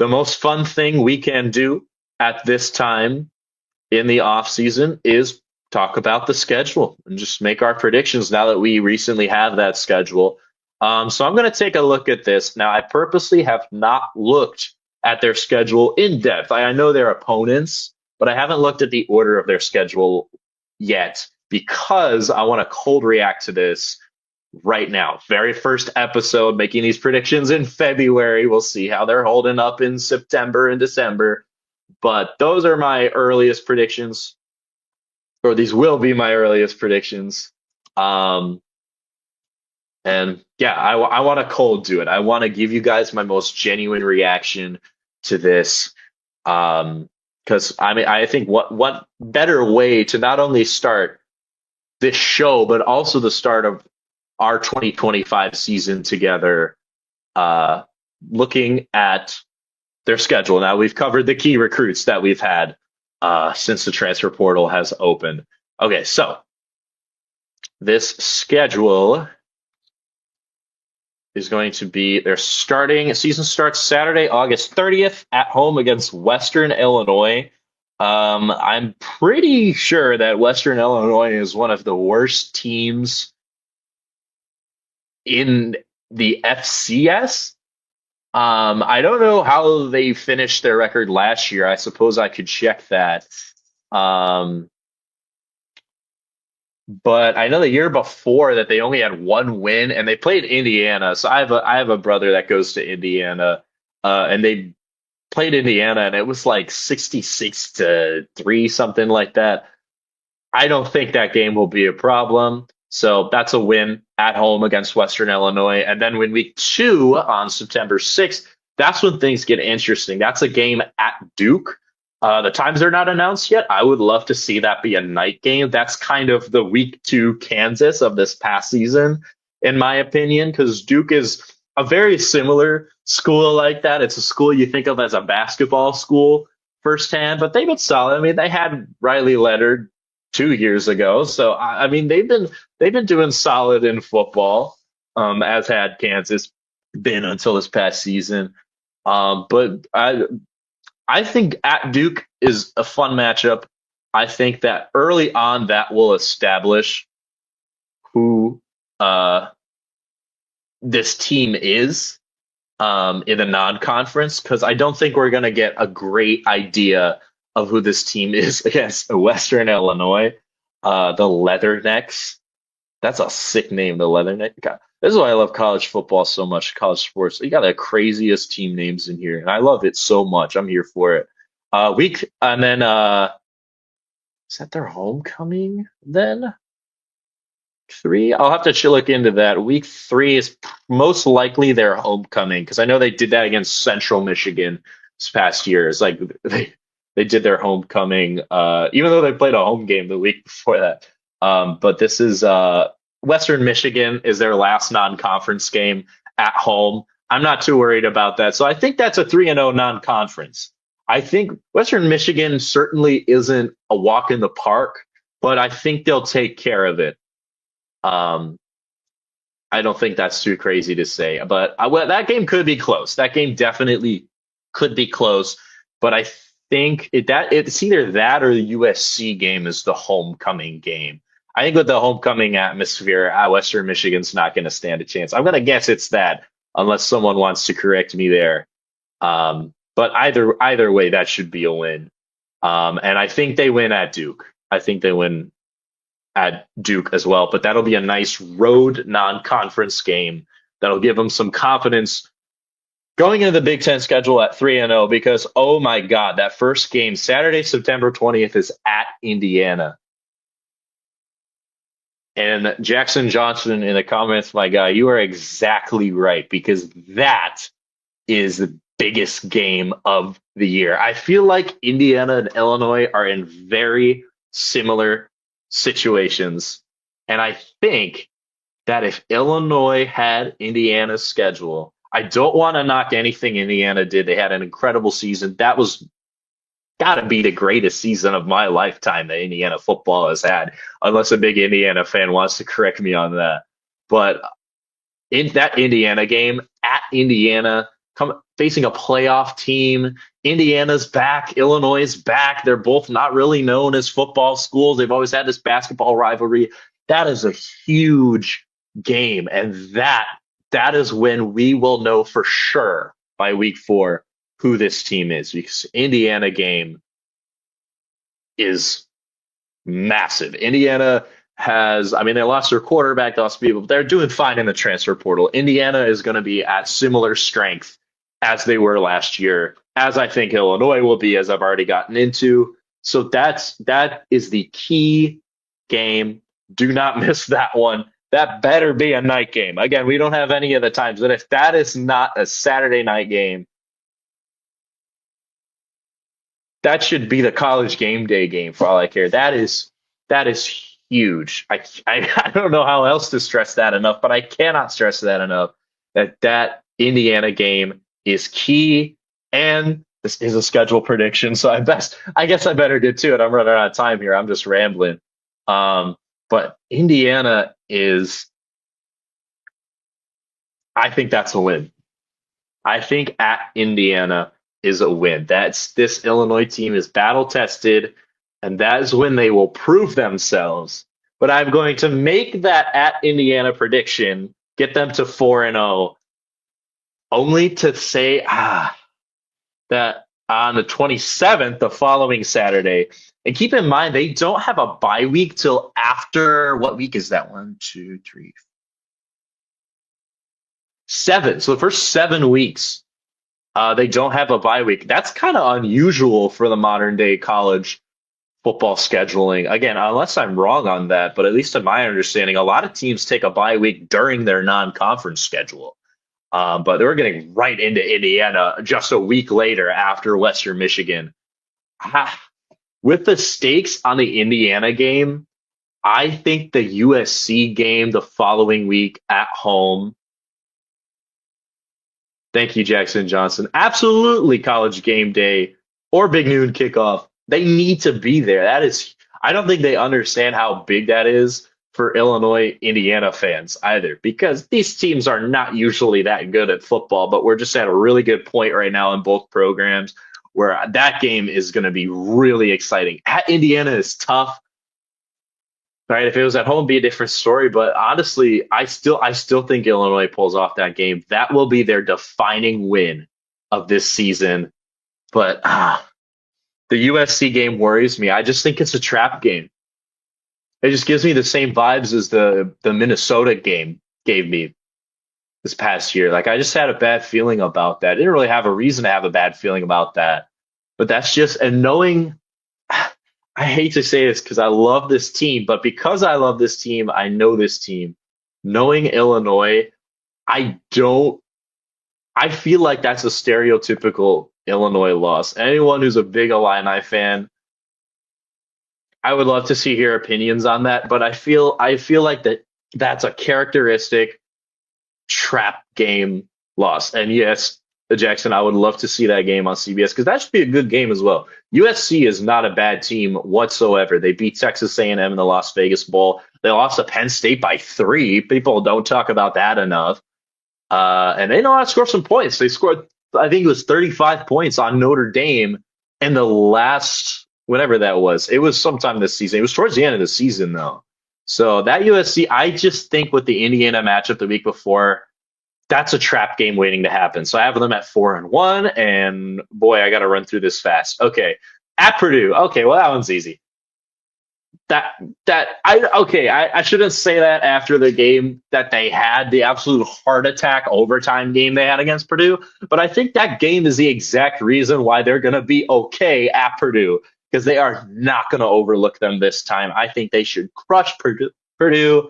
the most fun thing we can do at this time in the off season is talk about the schedule and just make our predictions now that we recently have that schedule. So I'm going to take a look at this. Now, I purposely have not looked at their schedule in depth. I know their opponents, but I haven't looked at the order of their schedule yet because I want to cold react to this right now. Very first episode, making these predictions in February. We'll see how they're holding up in September and December. But those are my earliest predictions, or these will be my earliest predictions. Um, and yeah, I want to cold do it. I want to give you guys my most genuine reaction to this. Because I mean, I think what better way to not only start this show, but also the start of our 2025 season together, uh, looking at their schedule. Now, we've covered the key recruits that we've had since the transfer portal has opened. Okay, so this schedule is going to be their starting season starts Saturday, August 30th at home against Western Illinois. I'm pretty sure that Western Illinois is one of the worst teams in the FCS. I don't know how they finished their record last year. I suppose I could check that. Um, but I know the year before that they only had one win and they played Indiana. So I have a brother that goes to Indiana, and they played Indiana and it was like 66-3, something like that. I don't think that game will be a problem. So that's a win at home against Western Illinois. And then when week two on September 6th, that's when things get interesting. That's a game at Duke. The times are not announced yet. I would love to see that be a night game. That's kind of the week two Kansas of this past season, in my opinion, because Duke is a very similar school like that. It's a school you think of as a basketball school firsthand, but they've been solid. I mean, they had Riley Leonard 2 years ago, so I mean they've been doing solid in football, as had Kansas been until this past season. But I think at Duke is a fun matchup. I think that early on that will establish who uh, this team is in the non-conference because I don't think we're going to get a great idea of who this team is against Western Illinois, the Leathernecks. That's a sick name, the Leatherneck. God, this is why I love college football so much, college sports. You got the craziest team names in here, and I love it so much. I'm here for it. Week and then is that their homecoming then? Three? I'll have to look into that. Week three is most likely their homecoming because I know they did that against Central Michigan this past year. It's like they did their homecoming, even though they played a home game the week before that. But this is Western Michigan is their last non-conference game at home. I'm not too worried about that. So I think that's a 3-0 non-conference. I think Western Michigan certainly isn't a walk in the park, but I think they'll take care of it. Um, I don't think that's too crazy to say, but well, that game could be close. That game definitely could be close, but I think it's either that or the USC game is the homecoming game. I think with the homecoming atmosphere, Western Michigan's not going to stand a chance. I'm going to guess it's that, unless someone wants to correct me there. But either way, that should be a win. And I think they win at Duke. I think they win at Duke as well. But that'll be a nice road non-conference game that'll give them some confidence going into the Big Ten schedule at 3-0 because, oh my God, that first game, Saturday, September 20th, is at Indiana. And Jackson Johnson in the comments, my guy, you are exactly right because that is the biggest game of the year. I feel like Indiana and Illinois are in very similar situations. And I think that if Illinois had Indiana's schedule, I don't want to knock anything Indiana did. They had an incredible season. That was got to be the greatest season of my lifetime that Indiana football has had, unless a big Indiana fan wants to correct me on that. But in that Indiana game at Indiana, facing a playoff team. Indiana's back, Illinois is back. They're both not really known as football schools. They've always had this basketball rivalry. That is a huge game, and that is when we will know for sure by week 4 who this team is, because Indiana game is massive. Indiana has, I mean, they lost their quarterback, they lost people, but they're doing fine in the transfer portal. Indiana is going to be at similar strength as they were last year, as I think Illinois will be, as I've already gotten into. So that is the key game. Do not miss that one. That better be a night game. Again, we don't have any of the times, but if that is not a Saturday night game, that should be the college game day game for all I care. That is huge. I don't know how else to stress that enough, but I cannot stress that enough. That Indiana game is key, and this is a schedule prediction. So I guess I better get to it. I'm running out of time here. I'm just rambling. But Indiana is, I think that's a win. I think at Indiana is a win. This Illinois team is battle tested, and that is when they will prove themselves. But I'm going to make that at Indiana prediction, get them to 4-0, only to say that on the 27th, the following Saturday, and keep in mind they don't have a bye week till after, what week is that? 1, 2, 3, 7. So the first 7 weeks, they don't have a bye week. That's kind of unusual for the modern day college football scheduling. Again, unless I'm wrong on that, but at least in my understanding, a lot of teams take a bye week during their non-conference schedule. But they were getting right into Indiana just a week later after Western Michigan. With the stakes on the Indiana game, I think the USC game the following week at home. Thank you, Jackson Johnson. Absolutely college game day or big noon kickoff. They need to be there. I don't think they understand how big that is for Illinois, Indiana fans either, because these teams are not usually that good at football, but we're just at a really good point right now in both programs where that game is going to be really exciting. At Indiana is tough. Right, if it was at home, it'd be a different story. But honestly, I still think Illinois pulls off that game. That will be their defining win of this season. But the USC game worries me. I just think it's a trap game. It just gives me the same vibes as the Minnesota game gave me this past year. Like I just had a bad feeling about that. I didn't really have a reason to have a bad feeling about that. But that's just, and knowing, I hate to say this because I love this team, but because I love this team, I know this team. Knowing Illinois, I don't, I feel like that's a stereotypical Illinois loss. Anyone who's a big Illini fan, I would love to see your opinions on that, but I feel like that's a characteristic trap game loss. And yes, Jackson, I would love to see that game on CBS because that should be a good game as well. USC is not a bad team whatsoever. They beat Texas A&M in the Las Vegas Bowl. They lost to Penn State by 3. People don't talk about that enough. And they know how to score some points. They scored, I think it was 35 points on Notre Dame in the last, whatever that was. It was sometime this season. It was towards the end of the season, though. So that USC, I just think with the Indiana matchup the week before, that's a trap game waiting to happen. So I have them at 4-1, and boy, I got to run through this fast. Okay, at Purdue. Okay, well that one's easy. I shouldn't say that after the game that they had, the absolute heart attack overtime game they had against Purdue, but I think that game is the exact reason why they're going to be okay at Purdue, because they are not going to overlook them this time. I think they should crush Purdue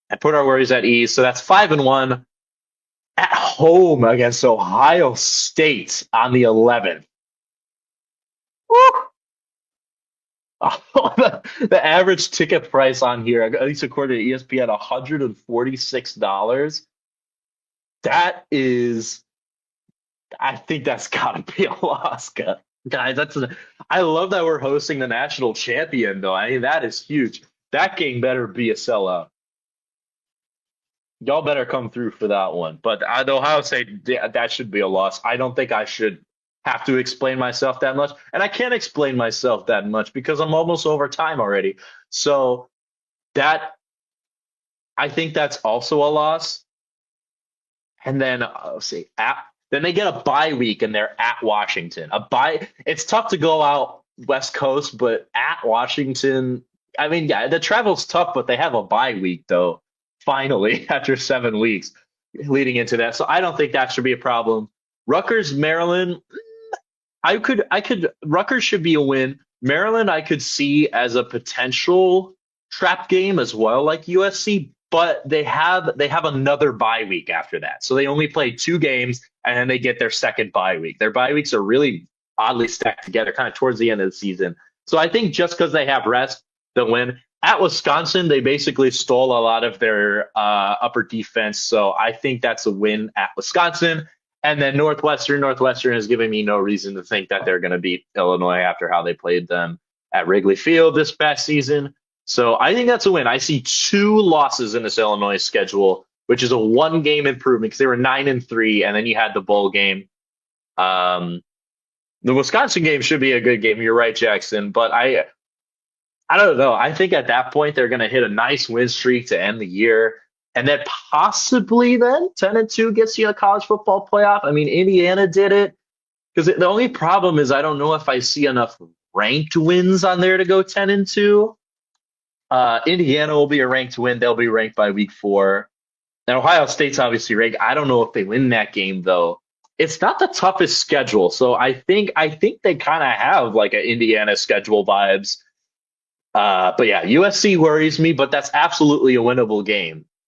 and put our worries at ease. So that's 5-1 at home against Ohio State on the 11th. Woo! The average ticket price on here, at least according to ESPN, $146. That is, I think that's got to be a loss, guys. I love that we're hosting the national champion, though. I mean, that is huge. That game better be a sellout. Y'all better come through for that one. But the Ohio State, that should be a loss. I don't think I should have to explain myself that much. And I can't explain myself that much because I'm almost over time already. So that, I think that's also a loss. And then let's see, then they get a bye week and they're at Washington. A bye. It's tough to go out West Coast, but at Washington, I mean, yeah, the travel's tough, but they have a bye week though. Finally, after 7 weeks leading into that, so I don't think that should be a problem. Rutgers, Maryland, Rutgers should be a win. Maryland, I could see as a potential trap game as well, like USC, but they have another bye week after that. So they only play 2 games and then they get their second bye week. Their bye weeks are really oddly stacked together, kind of towards the end of the season. So I think just because they have rest, they'll win. At Wisconsin, they basically stole a lot of their upper defense. So I think that's a win at Wisconsin. And then Northwestern has given me no reason to think that they're going to beat Illinois after how they played them at Wrigley Field this past season. So I think that's a win. I see 2 losses in this Illinois schedule, which is a 1 game improvement because they were 9-3, and then you had the bowl game. Um, the Wisconsin game should be a good game. You're right, Jackson. But I don't know. I think at that point they're going to hit a nice win streak to end the year, and then possibly then 10-2 gets you a college football playoff. I mean, Indiana did it because the only problem is I don't know if I see enough ranked wins on there to go 10-2. Indiana will be a ranked win. They'll be ranked by week 4. And Ohio State's obviously ranked. I don't know if they win that game though. It's not the toughest schedule, so I think they kind of have like an Indiana schedule vibes. But yeah, USC worries me, but that's absolutely a winnable game.